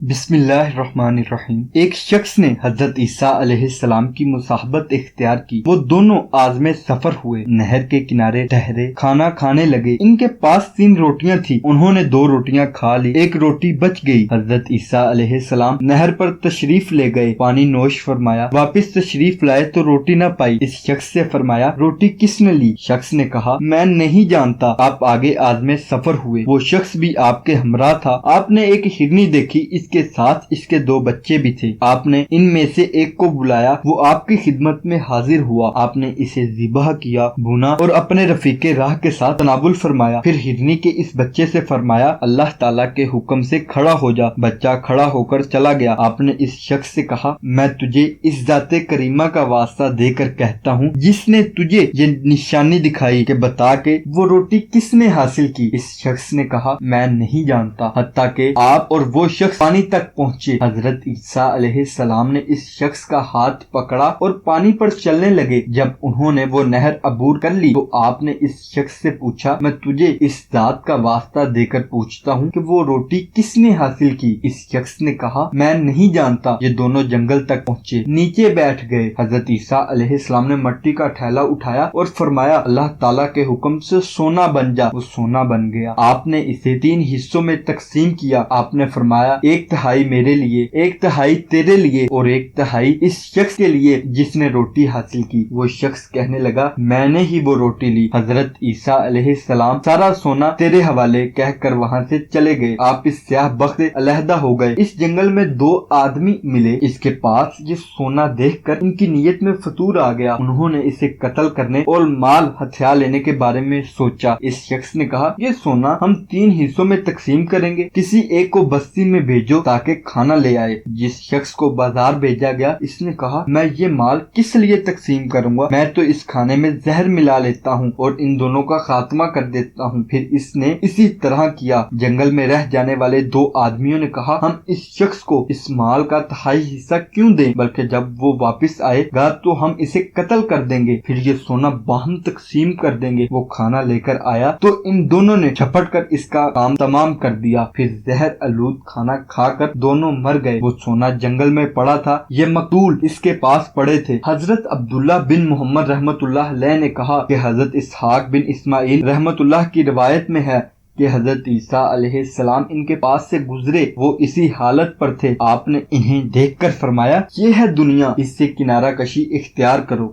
بسم اللہ الرحمن الرحیم۔ ایک شخص نے حضرت عیسیٰ علیہ السلام کی مصاحبت اختیار کی۔ وہ دونوں عازم سفر ہوئے، نہر کے کنارے ٹھہرے، کھانا کھانے لگے۔ ان کے پاس 3 روٹیاں تھی، انہوں نے 2 روٹیاں کھا لی، 1 روٹی بچ گئی۔ حضرت عیسیٰ علیہ السلام نہر پر تشریف لے گئے، پانی نوش فرمایا، واپس تشریف لائے تو روٹی نہ پائی۔ اس شخص سے فرمایا، روٹی کس نے لی؟ شخص نے کہا، میں نہیں جانتا۔ آپ آگے عازم سفر ہوئے، وہ شخص بھی آپ کے ہمراہ تھا۔ آپ نے ایک ہرنی دیکھی، اس کے ساتھ اس کے 2 بچے بھی تھے۔ آپ نے ان میں سے ایک کو بلایا، وہ آپ کی خدمت میں حاضر ہوا۔ آپ نے اسے ذبح کیا، بھونا اور اپنے رفیق راہ کے ساتھ تناول فرمایا۔ پھر ہرنی کے اس بچے سے فرمایا، اللہ تعالیٰ کے حکم سے کھڑا ہو جا۔ بچہ کھڑا ہو کر چلا گیا۔ آپ نے اس شخص سے کہا، میں تجھے اس ذات کریمہ کا واسطہ دے کر کہتا ہوں جس نے تجھے یہ نشانی دکھائی کہ بتا کہ وہ روٹی کس نے حاصل کی۔ اس شخص نے کہا، میں نہیں جانتا، حتیٰ کہ آپ اور وہ شخص پانی تک پہنچے۔ حضرت عیسیٰ علیہ السلام نے اس شخص کا ہاتھ پکڑا اور پانی پر چلنے لگے۔ جب انہوں نے وہ نہر عبور کر لی تو آپ نے اس شخص سے پوچھا، میں تجھے اس ذات کا واسطہ دے کر پوچھتا ہوں کہ وہ روٹی کس نے حاصل کی؟ اس شخص نے کہا، میں نہیں جانتا۔ یہ دونوں جنگل تک پہنچے، نیچے بیٹھ گئے۔ حضرت عیسیٰ علیہ السلام نے مٹی کا ٹھیلا اٹھایا اور فرمایا، اللہ تعالیٰ کے حکم سے سونا بن جا۔ وہ سونا بن گیا۔ آپ نے اسے 3 حصوں میں تقسیم کیا۔ آپ نے فرمایا، 1/3 میرے لیے، 1/3 تیرے لیے اور 1/3 اس شخص کے لیے جس نے روٹی حاصل کی۔ وہ شخص کہنے لگا، میں نے ہی وہ روٹی لی۔ حضرت عیسیٰ علیہ السلام، سارا سونا تیرے حوالے کہہ کر وہاں سے چلے گئے۔ آپ اس سیاہ بخت سے علیحدہ ہو گئے۔ اس جنگل میں 2 آدمی ملے۔ اس کے پاس یہ سونا دیکھ کر ان کی نیت میں فطور آ گیا۔ انہوں نے اسے قتل کرنے اور مال ہتھیار لینے کے بارے میں سوچا۔ اس شخص نے کہا، یہ سونا ہم 3 حصوں میں تقسیم کریں گے، کسی ایک کو بستی میں بھیجو تاکہ کھانا لے آئے۔ جس شخص کو بازار بھیجا گیا، اس نے کہا، میں یہ مال کس لیے تقسیم کروں گا؟ میں تو اس کھانے میں زہر ملا لیتا ہوں اور ان دونوں کا خاتمہ کر دیتا ہوں۔ پھر اس نے اسی طرح کیا۔ جنگل میں رہ جانے والے 2 آدمیوں نے کہا، ہم اس شخص کو اس مال کا 1/3 حصہ کیوں دیں، بلکہ جب وہ واپس آئے گا تو ہم اسے قتل کر دیں گے، پھر یہ سونا باہم تقسیم کر دیں گے۔ وہ کھانا لے کر آیا تو ان دونوں نے جھپٹ کر اس کا کام تمام کر دیا۔ پھر زہر آلود کھانا کھا کر دونوں مر گئے۔ وہ سونا جنگل میں پڑا تھا، یہ مقتول اس کے پاس پڑے تھے۔ حضرت عبداللہ بن محمد رحمۃ اللہ علیہ نے کہا کہ حضرت اسحاق بن اسماعیل رحمۃ اللہ کی روایت میں ہے کہ حضرت عیسیٰ علیہ السلام ان کے پاس سے گزرے، وہ اسی حالت پر تھے۔ آپ نے انہیں دیکھ کر فرمایا، یہ ہے دنیا، اس سے کنارہ کشی اختیار کرو۔